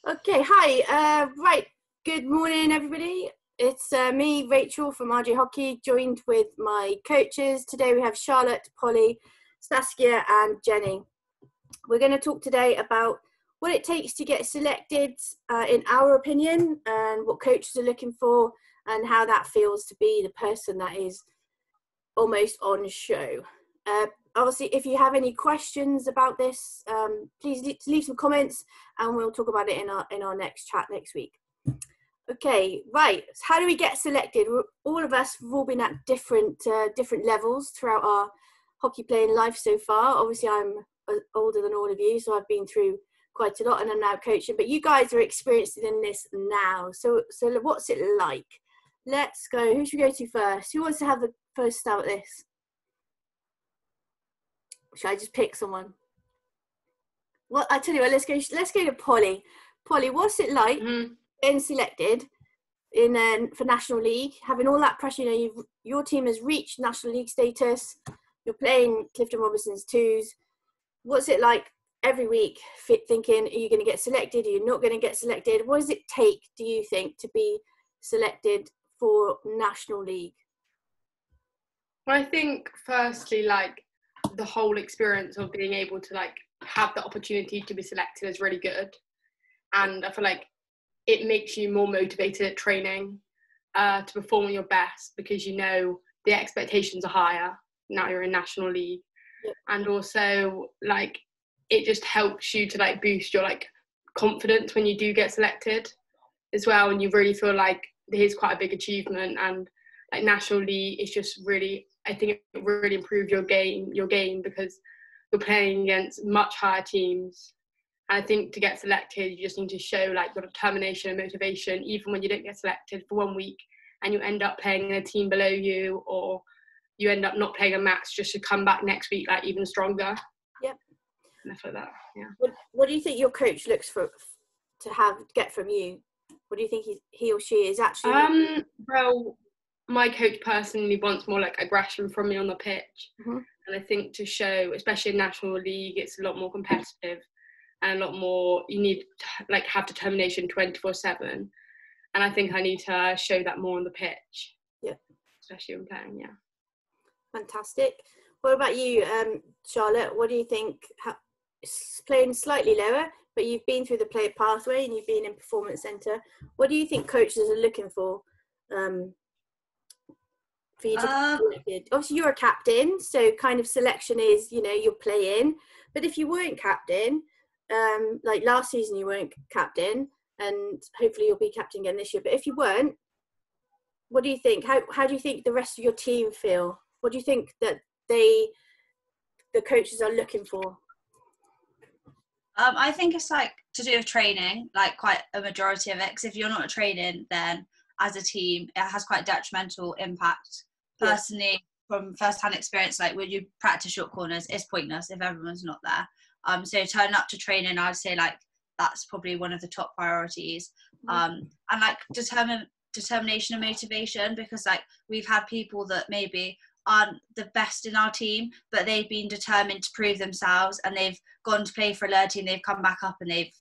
Okay, hi. Right, good morning, everybody. It's me, Rachel from RJ Hockey, joined with my coaches. Today we have Charlotte, Polly, Saskia, and Jenny. We're going to talk today about what it takes to get selected, in our opinion, and what coaches are looking for, and how that feels to be the person that is almost on show. Obviously, if you have any questions about this, please leave some comments and we'll talk about it in our next chat next week. Okay, right. So how do we get selected? All of us have all been at different levels throughout our hockey playing life so far. Obviously, I'm older than all of you, so I've been through quite a lot and I'm now coaching. But you guys are experienced in this now. So what's it like? Let's go. Who should we go to first? Who wants to have the first stab at this? Should I just pick someone? Well, I tell you what, let's go to Polly. Polly, what's it like getting selected for National League, having all that pressure? You know, your team has reached National League status. You're playing Clifton Robinson's twos. What's it like every week thinking, are you going to get selected? Are you not going to get selected? What does it take, do you think, to be selected for National League? Well, I think firstly, the whole experience of being able to have the opportunity to be selected is really good, and I feel like it makes you more motivated at training to perform your best, because you know the expectations are higher now you're in National League. Yep. And also it just helps you to boost your confidence when you do get selected as well, and you really feel like it is quite a big achievement. And National League is just really, I think it really improves your game because you're playing against much higher teams. And I think to get selected, you just need to show your determination and motivation, even when you don't get selected for 1 week and you end up playing in a team below you, or you end up not playing a match, just to come back next week even stronger. Yep. And stuff like that. Yeah. What do you think your coach looks for to get from you? What do you think he or she is actually? Well, my coach personally wants more aggression from me on the pitch. Mm-hmm. And I think to show, especially in National League, it's a lot more competitive and a lot more, you need to have determination 24/7. And I think I need to show that more on the pitch. Yeah. Especially when playing, yeah. Fantastic. What about you, Charlotte? What do you think? Playing slightly lower, but you've been through the player pathway and you've been in Performance Centre. What do you think coaches are looking for you to be selected? Obviously, you're a captain, so kind of selection is, you're playing. But if you weren't captain, like last season you weren't captain, and hopefully you'll be captain again this year. But if you weren't, what do you think? How do you think the rest of your team feel? What do you think that the coaches are looking for? I think it's to do with training, quite a majority of it. Because if you're not training, then as a team, it has quite a detrimental impact. Yeah. Personally, from first-hand experience, when you practice short corners, it's pointless if everyone's not there. So turn up to training, I'd say that's probably one of the top priorities. And determination and motivation, because we've had people that maybe aren't the best in our team, but they've been determined to prove themselves, and they've gone to play for a lower team, they've come back up and they've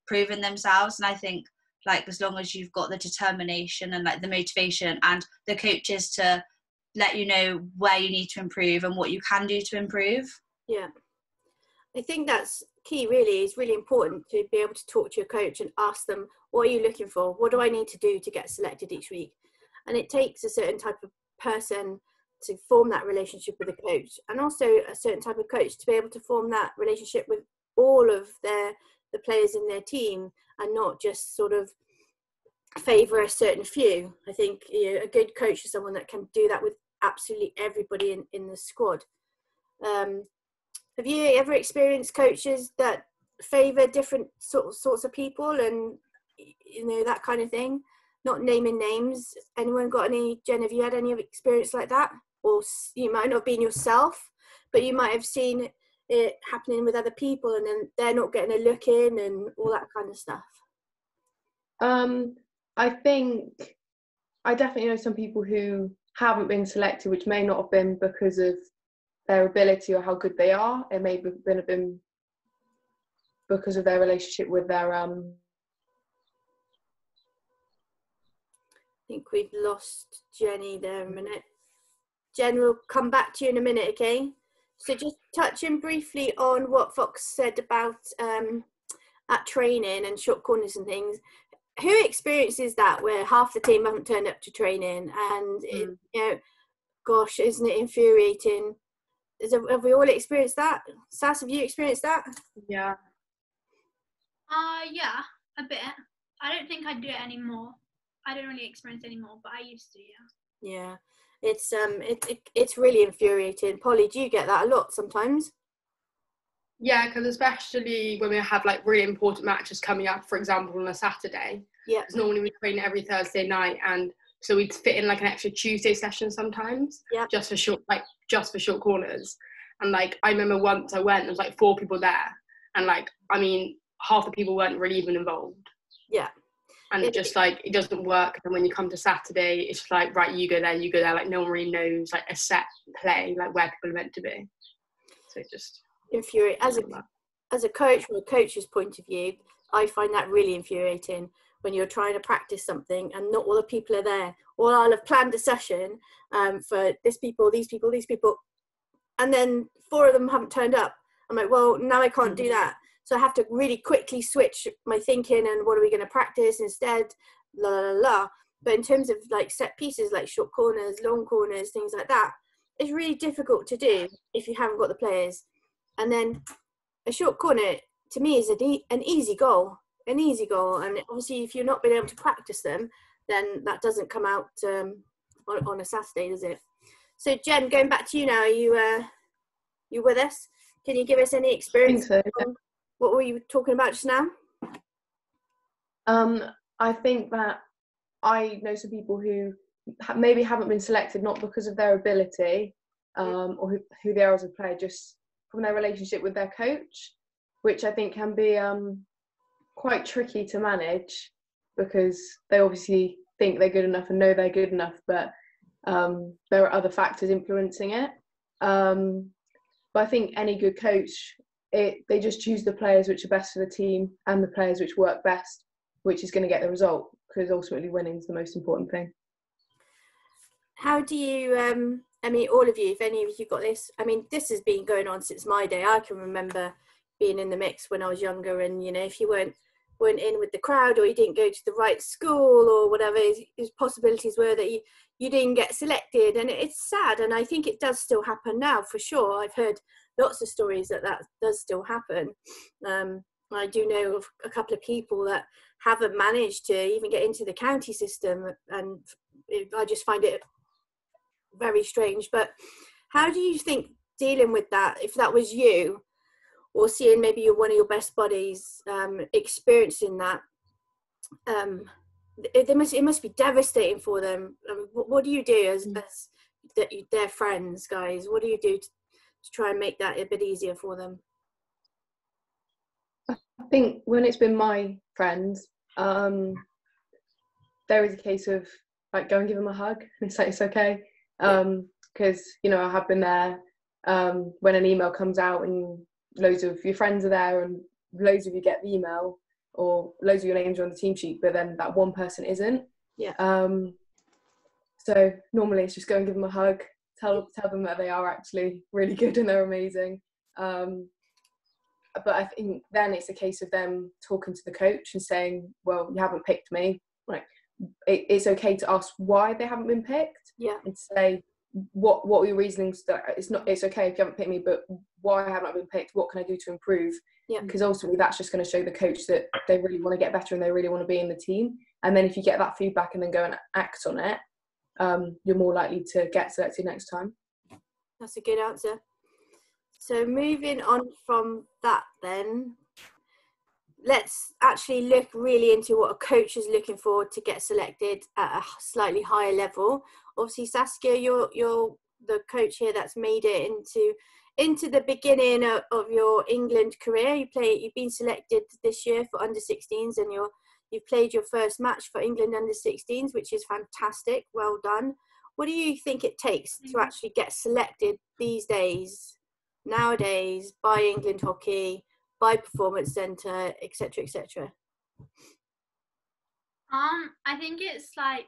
proven themselves. And I think as long as you've got the determination and the motivation and the coaches to let you know where you need to improve and what you can do to improve. Yeah, I think that's key. Really, it's really important to be able to talk to your coach and ask them, what are you looking for? What do I need to do to get selected each week? And it takes a certain type of person to form that relationship with a coach, and also a certain type of coach to be able to form that relationship with all of the players in their team, and not just sort of favour a certain few. I think a good coach is someone that can do that with absolutely everybody in the squad. Have you ever experienced coaches that favour different sorts of people, and that kind of thing? Not naming names. Anyone got any? Jen, have you had any experience like that? Or you might not have been yourself, but you might have seen it happening with other people, and then they're not getting a look in and all that kind of stuff. I think I definitely know some people who haven't been selected, which may not have been because of their ability or how good they are. It may have been because of their relationship with their think we've lost Jenny there a minute. Jen, we'll come back to you in a minute, okay? So just touching briefly on what Fox said about at training and short corners and things. Who experiences that where half the team haven't turned up to training and it, you know, gosh, isn't it infuriating? Have we all experienced that? Sass, have you experienced that? Yeah. Yeah, a bit. I don't think I do it anymore. I don't really experience it anymore, but I used to, yeah. Yeah, it's really infuriating. Polly, do you get that a lot sometimes? Yeah, because especially when we have like really important matches coming up, for example, on a Saturday. Yeah. Because normally we train every Thursday night, and so we'd fit in like an extra Tuesday session sometimes. Yeah. Just for short corners. And like I remember once I went, there was like 4 people there, and like I mean half the people weren't really even involved. Yeah. And it doesn't work. And when you come to Saturday, it's just like, right, you go there. Like no one really knows like a set play, like where people are meant to be. So it just infuriating. As a coach, from a coach's point of view, I find that really infuriating when you're trying to practice something and not all the people are there. Or I'll have planned a session for these people, and then 4 of them haven't turned up. I'm like, well, now I can't do that. So I have to really quickly switch my thinking and what are we going to practice instead, la la la. But in terms of like set pieces, like short corners, long corners, things like that, it's really difficult to do if you haven't got the players. And then a short corner, to me, is an easy goal. And obviously, if you're not being able to practice them, then that doesn't come out on a Saturday, does it? So, Jen, going back to you now, are you with us? Can you give us any experience? I think so, yeah. What were you talking about just now? I think that I know some people who maybe haven't been selected not because of their ability or who they are as a player, just from their relationship with their coach, which I think can be quite tricky to manage because they obviously think they're good enough and know they're good enough, but there are other factors influencing it. But I think any good coach, they just choose the players which are best for the team and the players which work best, which is going to get the result, because ultimately winning is the most important thing. How do you, I mean, all of you, if any of you got this, I mean, this has been going on since my day. I can remember being in the mix when I was younger, and, you know, if you weren't in with the crowd or you didn't go to the right school or whatever, his possibilities were that you didn't get selected. And it's sad, and I think it does still happen now for sure. I've heard lots of stories that does still happen. I do know of a couple of people that haven't managed to even get into the county system, and I just find it very strange. But how do you think dealing with that, if that was you, or seeing maybe one of your best buddies experiencing that, it must be devastating for them. What do you do as their friends, guys? What do you do to try and make that a bit easier for them? I think when it's been my friends, there is a case of like go and give them a hug and say it's okay, because you know I have been there when an email comes out and loads of your friends are there and loads of you get the email or loads of your names are on the team sheet, but then that one person isn't. So normally it's just go and give them a hug, tell them that they are actually really good and they're amazing. But I think then it's a case of them talking to the coach and saying, well, you haven't picked me. Like, it's okay to ask why they haven't been picked. And say, what were your reasonings? That it's okay if you haven't picked me, but why haven't I been picked? What can I do to improve? Because ultimately that's just going to show the coach that they really want to get better and they really want to be in the team. And then if you get that feedback and then go and act on it, you're more likely to get selected next time. That's a good answer. So moving on from that then, let's actually look really into what a coach is looking for to get selected at a slightly higher level. Obviously, Saskia, you're the coach here that's made it into the beginning of your England career. You've been selected this year for under-16s, and you've played your first match for England under-16s, which is fantastic. Well done. What do you think it takes to actually get selected these days, nowadays, by England Hockey, by Performance Centre, etc., etc.? I think it's like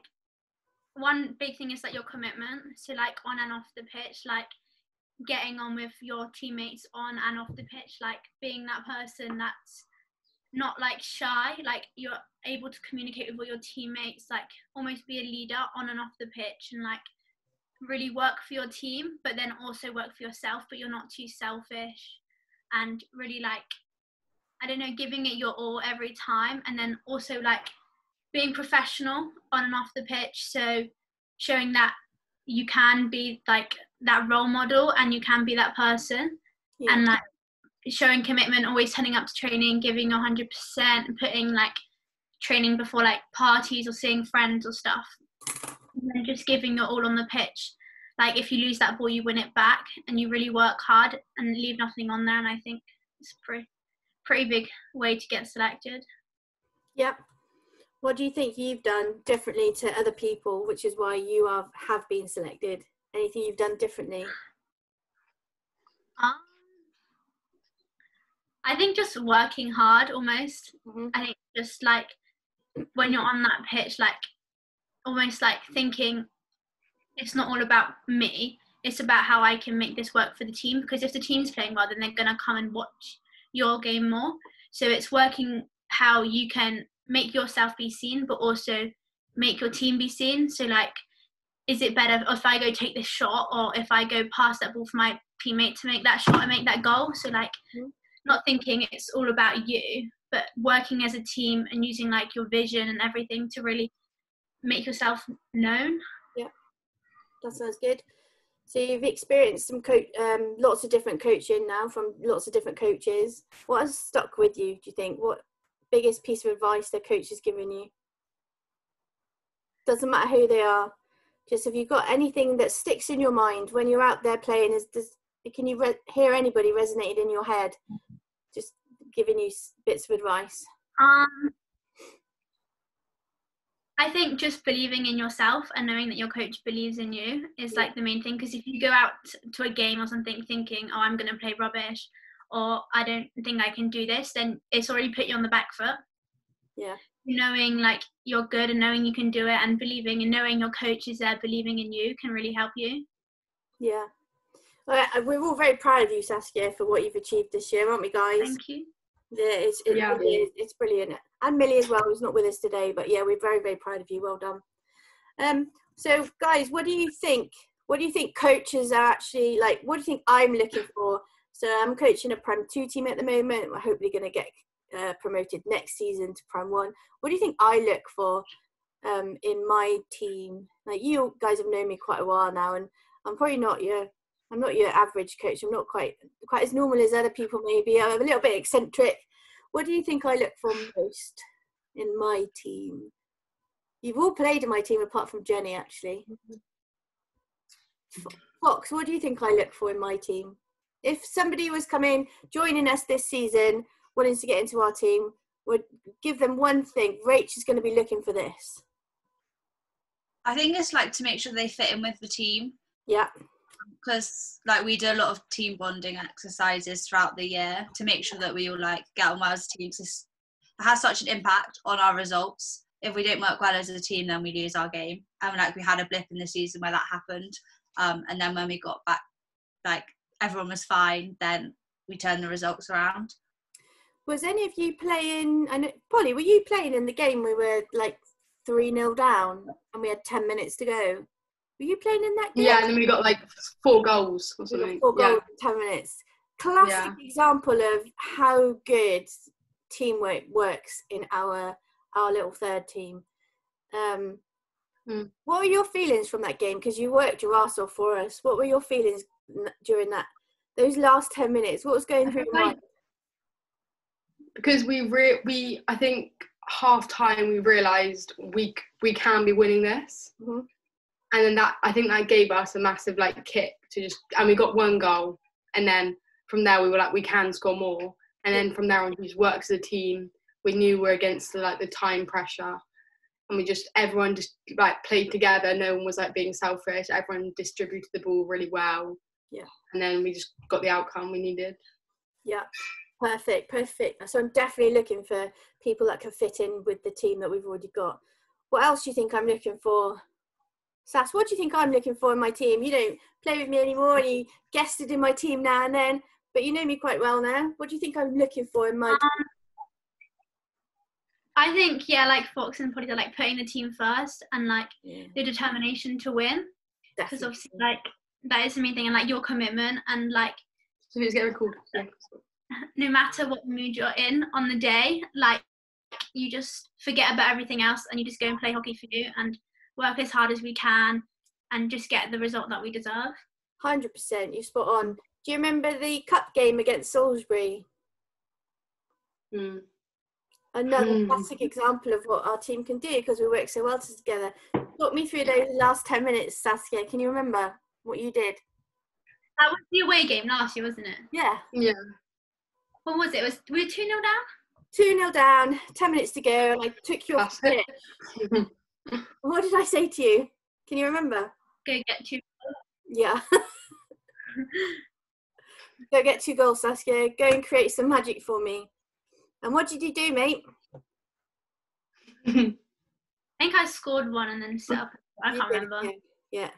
one big thing is like your commitment. So like on and off the pitch, like getting on with your teammates on and off the pitch, like being that person that's not like shy, like you're able to communicate with all your teammates, like almost be a leader on and off the pitch, and like really work for your team, but then also work for yourself, but you're not too selfish, and really like, I don't know, giving it your all every time. And then also like being professional on and off the pitch, so showing that you can be like that role model and you can be that person. Yeah. And like showing commitment, always turning up to training, giving 100%, putting like training before like parties or seeing friends or stuff, and then just giving your all on the pitch. Like if you lose that ball, you win it back, and you really work hard and leave nothing on there. And I think it's a pretty big way to get selected. Yep. What do you think you've done differently to other people, which is why you have been selected? Anything you've done differently? I think just working hard almost. Mm-hmm. I think just like when you're on that pitch, like almost like thinking it's not all about me, it's about how I can make this work for the team, because if the team's playing well, then they're going to come and watch your game more. So it's working how you can make yourself be seen, but also make your team be seen. So like, is it better if I go take this shot, or if I go pass that ball for my teammate to make that shot and make that goal? So like, not thinking it's all about you, but working as a team and using like your vision and everything to really make yourself known. Yeah, that sounds good. So you've experienced some lots of different coaching now from lots of different coaches. What has stuck with you, do you think? What biggest piece of advice the coach has given you? Doesn't matter who they are. Just have you got anything that sticks in your mind when you're out there playing? Can you hear anybody resonated in your head? Just giving you bits of advice. I think just believing in yourself and knowing that your coach believes in you is like the main thing. Because if you go out to a game or something thinking, oh, I'm going to play rubbish, or I don't think I can do this, then it's already put you on the back foot. Yeah. Knowing like you're good and knowing you can do it, and believing and knowing your coach is there believing in you, can really help you. Yeah. Well, we're all very proud of you, Saskia, for what you've achieved this year, aren't we, guys? Thank you. Yeah, it's brilliant. And Millie as well, who's not with us today, but yeah, we're very, very proud of you. Well done. So guys, what do you think coaches are actually like? What do you think I'm looking for? So I'm coaching a Prem 2 team at the moment. We're hopefully going to get promoted next season to Prem 1. What do you think I look for in my team? Like, you guys have known me quite a while now, and I'm probably not your average coach. I'm not quite as normal as other people maybe. I'm a little bit eccentric. What do you think I look for most in my team? You've all played in my team apart from Jenny, actually. Fox, what do you think I look for in my team? If somebody was joining us this season, wanting to get into our team, would give them one thing. Rach is going to be looking for this. I think it's like to make sure they fit in with the team. Yeah. Because like we do a lot of team bonding exercises throughout the year to make sure that we all like get on well as a team. It has such an impact on our results. If we don't work well as a team, then we lose our game. And like we had a blip in the season where that happened. And then when we got back, like everyone was fine, then we turned the results around. Was any of you playing, and Polly, were you playing in the game we were like 3-0 down and we had 10 minutes to go? Were you playing in that game? Yeah, and then we got like 4 goals or something. 4 goals in 10 minutes. Classic example of how good teamwork works in our little third team. What were your feelings from that game? Because you worked your arse off for us. What were your feelings during those last 10 minutes? What was going through your mind? Because I think half time we realised we can be winning this. Mm-hmm. And then I think that gave us a massive like kick to and we got 1 goal, and then from there we were like, we can score more, and then from there on we just worked as a team. We knew we're against the time pressure, and everyone just like played together. No one was like being selfish. Everyone distributed the ball really well. Yeah. And then we just got the outcome we needed. Yeah. Perfect. So I'm definitely looking for people that can fit in with the team that we've already got. What else do you think I'm looking for? Sass, what do you think I'm looking for in my team? You don't play with me anymore, and you guested in my team now and then, but you know me quite well now. What do you think I'm looking for in my team? I think, like Fox and Polly, they're like putting the team first and like the determination to win. Because obviously, like, that is the main thing, and like your commitment, and like, So it's getting recorded. no matter what mood you're in on the day, like, you just forget about everything else and you just go and play hockey for you and work as hard as we can and just get the result that we deserve. 100%, you're spot on. Do you remember the cup game against Salisbury? Another classic example of what our team can do because we work so well together. Talk me through those last 10 minutes, Saskia. Can you remember what you did? That was the away game last year, wasn't it? Yeah. What was it? We were 2-0 2-0 down? down, 10 minutes to go, and I took you off the pitch. What did I say to you? Can you remember? Go get 2 goals. Yeah. Go get 2 goals, Saskia. Go and create some magic for me. And what did you do, mate? I think I scored one and then set up. I can't remember. Yeah.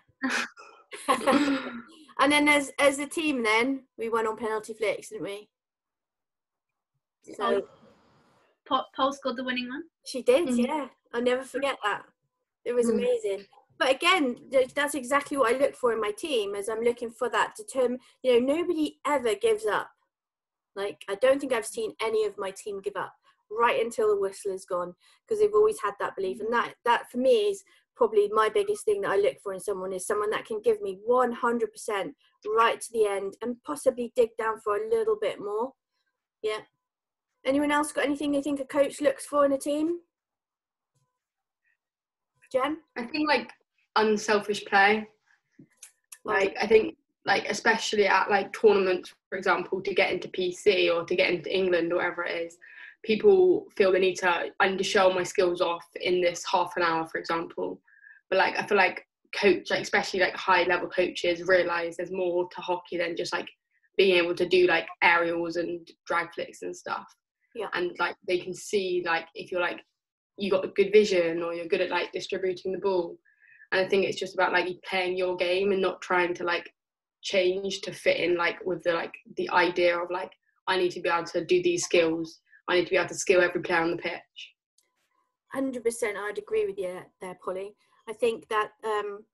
And then as a team then, we won on penalty flicks, didn't we? So Pole scored the winning one? She did, yeah. I'll never forget that. It was amazing. But again, that's exactly what I look for in my team, as I'm looking for that determined, nobody ever gives up. Like, I don't think I've seen any of my team give up right until the whistle is gone, because they've always had that belief. And that for me is probably my biggest thing that I look for in someone, is someone that can give me 100% right to the end and possibly dig down for a little bit more. Yeah. Anyone else got anything they think a coach looks for in a team? Jen? I think like unselfish play. Like I think like especially at like tournaments, for example, to get into PC or to get into England or whatever it is, people feel the need to, I need to show my skills off in this half an hour, for example. But like I feel like especially like high level coaches realise there's more to hockey than just like being able to do like aerials and drag flicks and stuff. Yeah. And like they can see like if you're like you got a good vision or you're good at like distributing the ball. And I think it's just about like you playing your game and not trying to like change to fit in like with the idea of like I need to be able to do these skills. I need to be able to skill every player on the pitch. 100%, I'd agree with you there, Polly. I think that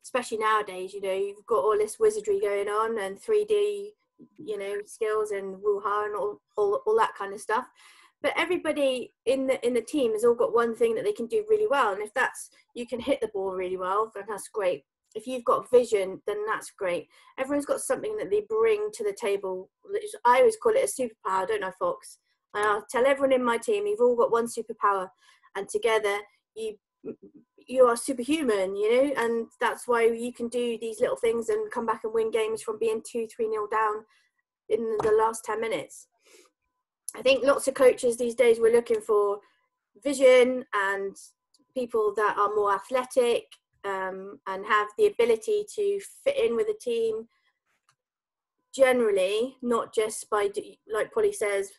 especially nowadays, you've got all this wizardry going on and 3D, skills and woo-ha and all that kind of stuff. But everybody in the team has all got one thing that they can do really well. And if that's, you can hit the ball really well, then that's great. If you've got vision, then that's great. Everyone's got something that they bring to the table. I always call it a superpower, don't I, Fox? And I'll tell everyone in my team, you've all got one superpower. And together, you are superhuman, and that's why you can do these little things and come back and win games from being 2-3-0 down in the last 10 minutes. I think lots of coaches these days were looking for vision and people that are more athletic and have the ability to fit in with a team generally, not just by, like Polly says,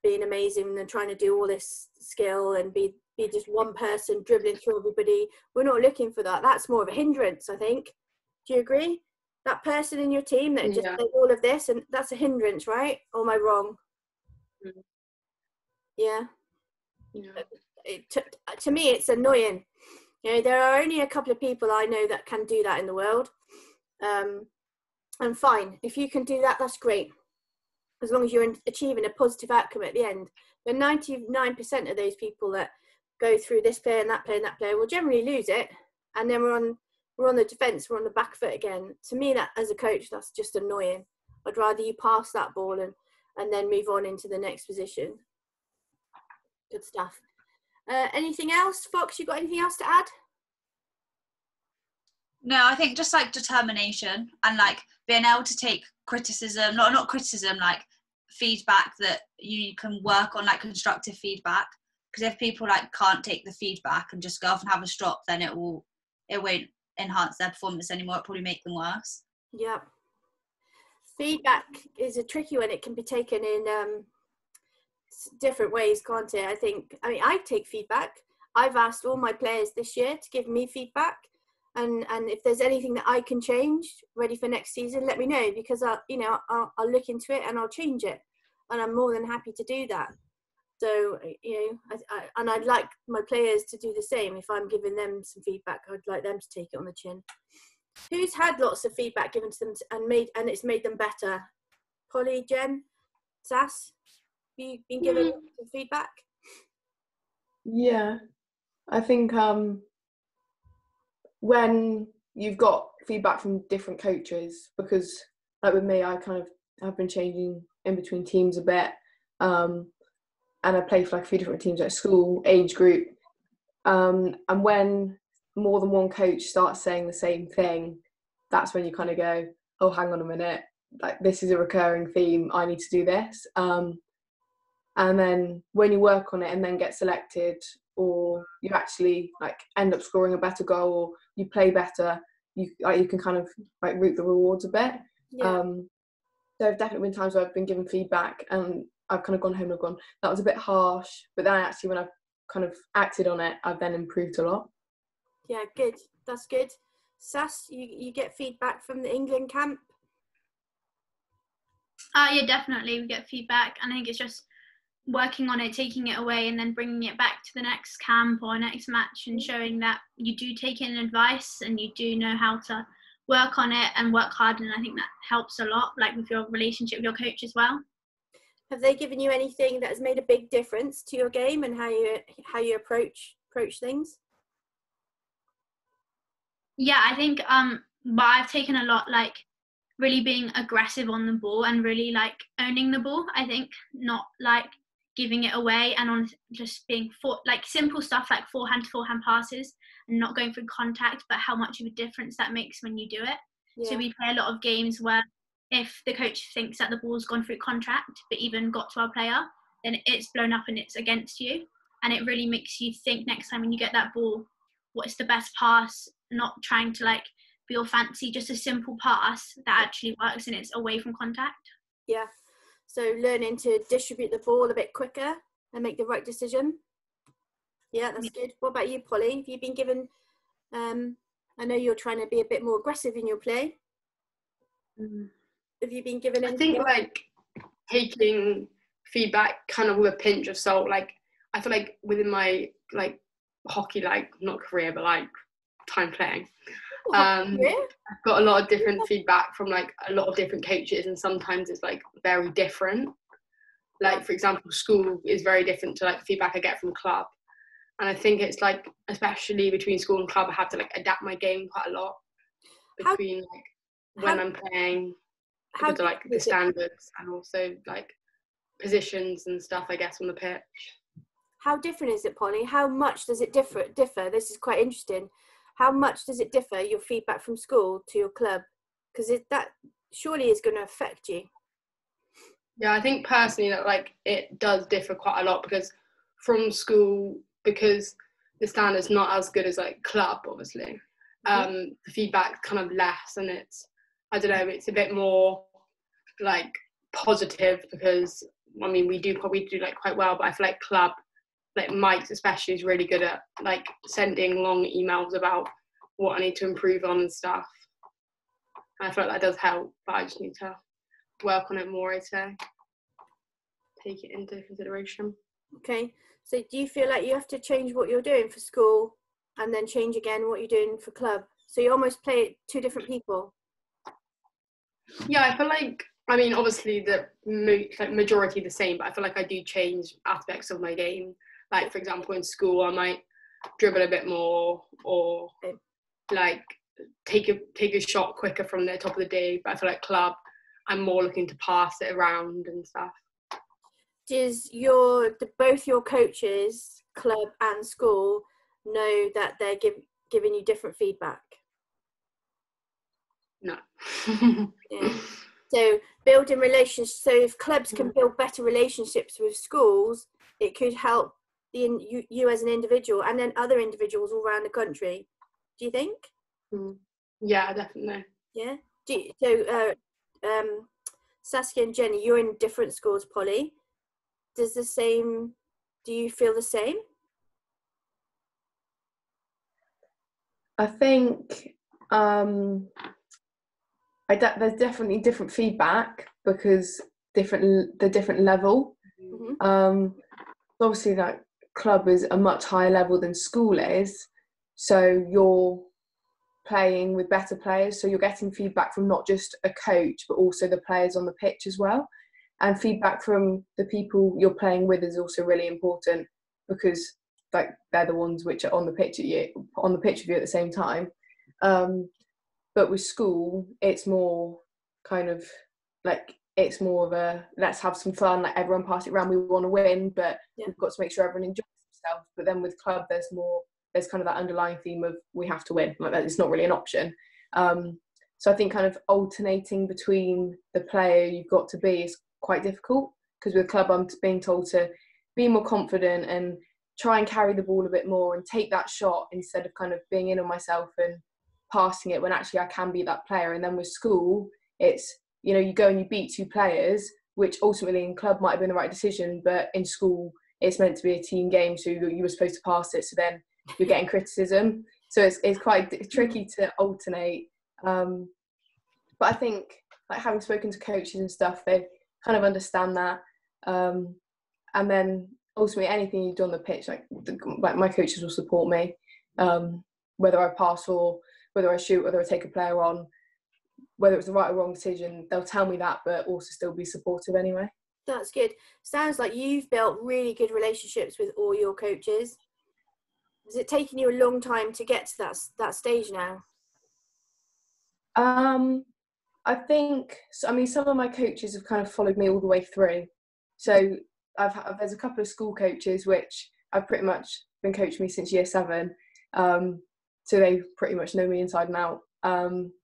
being amazing and trying to do all this skill and be just one person dribbling through everybody. We're not looking for that. That's more of a hindrance, I think. Do you agree? That person in your team that just does all of this, and that's a hindrance, right? Or am I wrong? Yeah. To me, it's annoying. There are only a couple of people I know that can do that in the world. And fine, if you can do that, that's great. As long as you're achieving a positive outcome at the end. But 99% of those people that go through this player and that player will generally lose it. And then we're on the defence, we're on the back foot again. To me, that as a coach, that's just annoying. I'd rather you pass that ball and then move on into the next position. Good stuff. Anything else, Fox? You got anything else to add? No, I think just like determination and like being able to take criticism, not criticism, like feedback that you can work on, like constructive feedback. Because if people like can't take the feedback and just go off and have a strop, then it won't enhance their performance anymore. It'll probably make them worse. Yeah. Feedback is a tricky one. It can be taken in different ways, can't it? I take feedback. I've asked all my players this year to give me feedback. and if there's anything that I can change ready for next season, let me know, because I'll look into it and I'll change it, and I'm more than happy to do that. So I'd like my players to do the same. If I'm giving them some feedback, I'd like them to take it on the chin. Who's had lots of feedback given to them and it's made them better? Polly, Jen, Sass, have you been given some feedback? Yeah, I think when you've got feedback from different coaches, because like with me, I kind of have been changing in between teams a bit, and I play for like a few different teams at school, age group, and when more than one coach starts saying the same thing, that's when you kind of go, oh, hang on a minute, like this is a recurring theme, I need to do this. And then when you work on it and then get selected, or you actually like end up scoring a better goal, or you play better, you can kind of like reap the rewards a bit. Yeah. There have definitely been times where I've been given feedback and I've kind of gone home and gone, that was a bit harsh, but then actually when I've kind of acted on it, I've then improved a lot. Yeah, good. That's good. Sass, you get feedback from the England camp? Yeah, definitely we get feedback, and I think it's just working on it, taking it away, and then bringing it back to the next camp or next match, and showing that you do take in advice and you do know how to work on it and work hard. And I think that helps a lot, like with your relationship with your coach as well. Have they given you anything that has made a big difference to your game and how you approach things? Yeah, I think but I've taken a lot, like really being aggressive on the ball and really like owning the ball. I think not like giving it away, and on just being like simple stuff like forehand to forehand passes and not going through contact, but how much of a difference that makes when you do it. Yeah. So we play a lot of games where if the coach thinks that the ball's gone through contact but even got to our player, then it's blown up and it's against you, and it really makes you think next time when you get that ball, what's the best pass, not trying to like be all fancy, just a simple pass that actually works and it's away from contact. Yeah. So learning to distribute the ball a bit quicker and make the right decision. Yeah, that's good. What about you, Polly? Have you been given, I know you're trying to be a bit more aggressive in your play. Have you been given anything? I think like taking feedback kind of with a pinch of salt. Like I feel like within my like hockey, like not career, but like time playing, I've got a lot of different feedback from like a lot of different coaches, and sometimes it's like very different. Like for example, school is very different to like feedback I get from club, and I think it's like especially between school and club, I have to like adapt my game quite a lot between like when I'm playing, because of like the standards and also like positions and stuff, I guess, on the pitch. How different is it, Polly? How much does it differ? This is quite interesting. How much does it differ, your feedback from school to your club? Because that surely is going to affect you. Yeah, I think personally that like it does differ quite a lot, because from school, because the standard's not as good as like club, obviously, the feedback's kind of less, and it's, I don't know, it's a bit more like positive, because I mean we do probably do like quite well, but I feel like club, like Mike's especially, is really good at like sending long emails about what I need to improve on and stuff. And I feel like that does help, but I just need to work on it more, I'd say. Take it into consideration. Okay, so do you feel like you have to change what you're doing for school and then change again what you're doing for club? So you almost play two different people? Yeah, I feel like, I mean, obviously the majority the same, but I feel like I do change aspects of my game. Like, for example, in school, I might dribble a bit more, or like take a shot quicker from the top of the day. But I feel like club, I'm more looking to pass it around and stuff. Does both your coaches, club and school, know that they're giving you different feedback? No. Yeah. So building relationships. So if clubs can build better relationships with schools, it could help you as an individual, and then other individuals all around the country. Do you think? Yeah, definitely. Yeah. Saskia and Jenny, you're in different schools, Polly. Do you feel the same? I think there's definitely different feedback because the different level. Obviously, like club is a much higher level than school is, so you're playing with better players, so you're getting feedback from not just a coach but also the players on the pitch as well, and feedback from the people you're playing with is also really important because like they're the ones which are on the pitch with you at the same time. But with school, it's more kind of like, it's more of a let's have some fun, like everyone pass it around, we want to win, but we've got to make sure everyone enjoys themselves. But then with club, there's kind of that underlying theme of we have to win, like that it's not really an option. So I think kind of alternating between the player you've got to be is quite difficult, because with club I'm being told to be more confident and try and carry the ball a bit more and take that shot instead of kind of being in on myself and passing it, when actually I can be that player. And then with school, it's, you know, you go and you beat two players, which ultimately in club might have been the right decision, but in school it's meant to be a team game, so you were supposed to pass it, so then you're getting criticism. So it's quite tricky to alternate. But I think like having spoken to coaches and stuff, they kind of understand that. And then ultimately anything you do on the pitch, like my coaches will support me, whether I pass or whether I shoot, whether I take a player on, whether it's the right or wrong decision, they'll tell me that, but also still be supportive anyway. That's good. Sounds like you've built really good relationships with all your coaches. Has it taken you a long time to get to that stage now? I think, I mean, some of my coaches have kind of followed me all the way through. So there's a couple of school coaches which I've pretty much been coaching me since year 7. So they pretty much know me inside and out.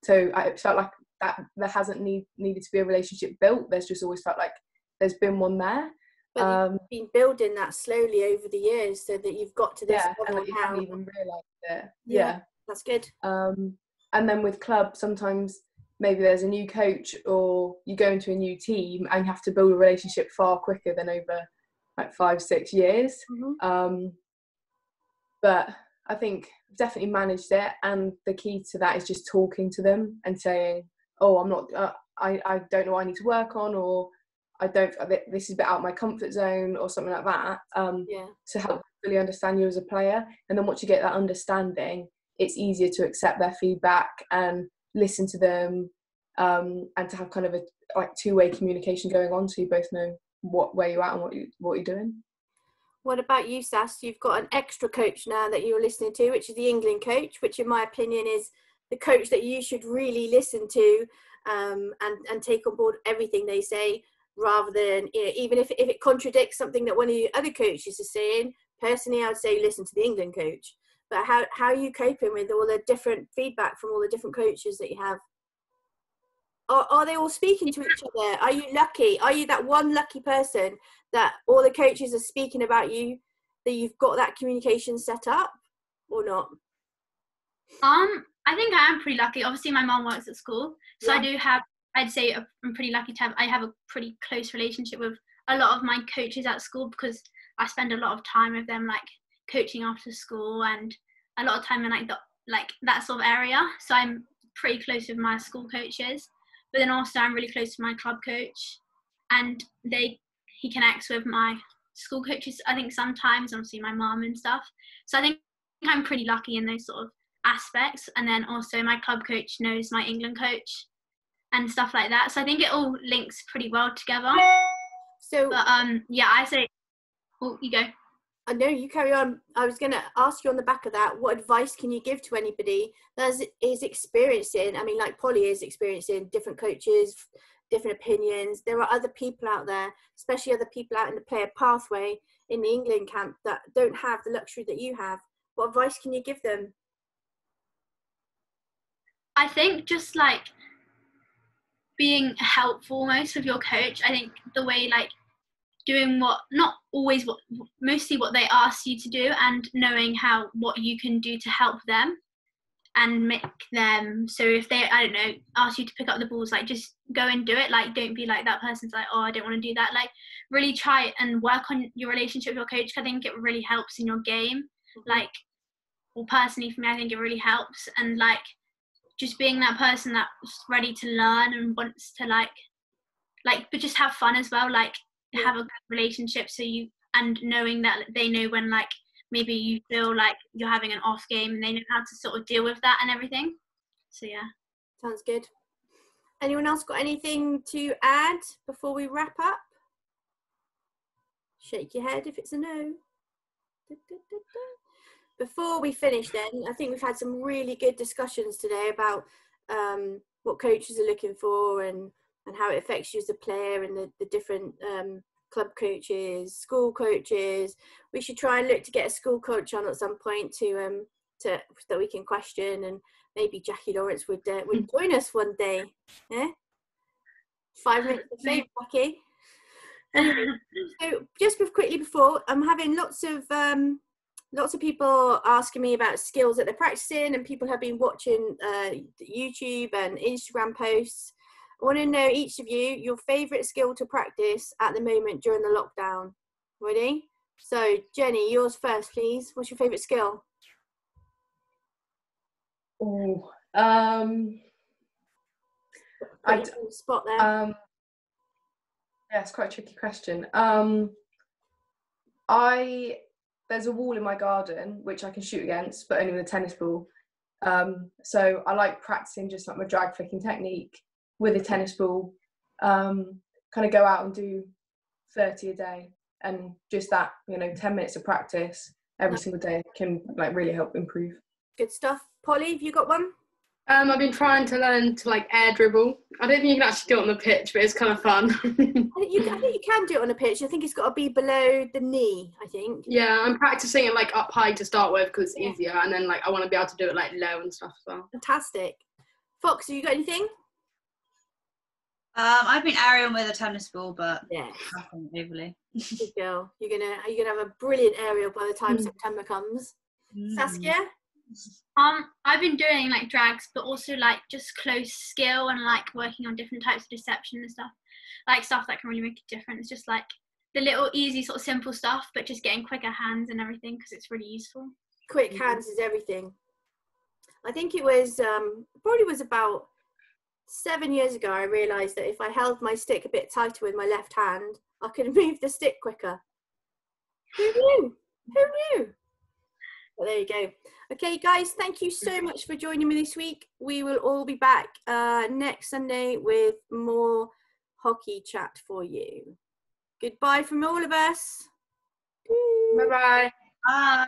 So I felt like that there hasn't needed to be a relationship built. There's just always felt like there's been one there. But you've been building that slowly over the years so that you've got to this level. And like you haven't even realised it. Yeah, that's good. And then with club, sometimes maybe there's a new coach or you go into a new team and you have to build a relationship far quicker than over like 5-6 years. But I think I've definitely managed it, and the key to that is just talking to them and saying, oh, I'm not, I don't know what I need to work on, or this is a bit out of my comfort zone, or something like that, to help really understand you as a player. And then once you get that understanding, it's easier to accept their feedback and listen to them, and to have kind of a like two-way communication going on, so you both know where you're at and what you're doing. What about you, Sass? You've got an extra coach now that you're listening to, which is the England coach, which in my opinion is the coach that you should really listen to, and take on board everything they say, rather than, you know, even if it contradicts something that one of the other coaches is saying. Personally, I would say listen to the England coach. But how are you coping with all the different feedback from all the different coaches that you have? Are they all speaking to each other? Are you lucky? Are you that one lucky person that all the coaches are speaking about you, that you've got that communication set up, or not? I think I am pretty lucky. Obviously, my mom works at school, so I do have, I'd say I'm pretty lucky to have, I have a pretty close relationship with a lot of my coaches at school, because I spend a lot of time with them, like coaching after school and a lot of time in like that sort of area. So I'm pretty close with my school coaches. But then also I'm really close to my club coach, and he connects with my school coaches, I think sometimes, obviously my mum and stuff. So I think I'm pretty lucky in those sort of aspects. And then also my club coach knows my England coach and stuff like that. So I think it all links pretty well together. So, but I say, oh, you go. No, you carry on. I was going to ask you on the back of that, what advice can you give to anybody that is experiencing, I mean, like Polly is experiencing different coaches, different opinions. There are other people out there, especially other people out in the player pathway in the England camp, that don't have the luxury that you have. What advice can you give them? I think just like being helpful most with your coach. I think the way like doing mostly what they ask you to do, and knowing what you can do to help them and make them, so if they, I don't know, ask you to pick up the balls, like just go and do it. Like don't be like that person's like, oh, I don't want to do that. Like really try and work on your relationship with your coach. I think it really helps in your game. Like or personally for me, I think it really helps. And like just being that person that's ready to learn and wants to like but just have fun as well, like have a good relationship, so you, and knowing that they know when like maybe you feel like you're having an off game, and they know how to sort of deal with that and everything. So yeah. Sounds good. Anyone else got anything to add before we wrap up? Shake your head if it's a no. Before we finish then, I think we've had some really good discussions today about what coaches are looking for and how it affects you as a player, and the different club coaches, school coaches. We should try and look to get a school coach on at some point to that we can question, and maybe Jackie Lawrence would join us one day. Yeah, 5 minutes of fame, Jackie. Anyway, so just quickly before, I'm having lots of people asking me about skills that they're practicing, and people have been watching YouTube and Instagram posts. I want to know, each of you, your favourite skill to practice at the moment during the lockdown. Ready? So, Jenny, yours first, please. What's your favourite skill? Oh, Spot there. Yeah, it's quite a tricky question. There's a wall in my garden which I can shoot against, but only with a tennis ball. So I like practicing just like my drag flicking technique with a tennis ball. Kind of go out and do 30 a day, and just that, 10 minutes of practice every single day can like really help improve. Good stuff. Polly, have you got one? I've been trying to learn to like air dribble. I don't think you can actually do it on the pitch, but it's kind of fun. I think you can do it on a pitch. I think it's got to be below the knee, I think. Yeah, I'm practicing it like up high to start with because it's easier, and then like I want to be able to do it like low and stuff as well. Fantastic. Fox, have you got anything? I've been aerial with a tennis ball, but yeah, nothing overly. Good girl. Are you gonna have a brilliant aerial by the time September comes. Saskia? I've been doing like drags, but also like just close skill and like working on different types of deception and stuff, like stuff that can really make a difference. Just like the little easy sort of simple stuff, but just getting quicker hands and everything, because it's really useful. Quick hands is everything. I think it was probably was about 7 years ago I realised that if I held my stick a bit tighter with my left hand, I could move the stick quicker. Who knew? But there you go. Okay, guys, thank you so much for joining me this week. We will all be back next Sunday with more hockey chat for you. Goodbye from all of us. Bye-bye. Bye.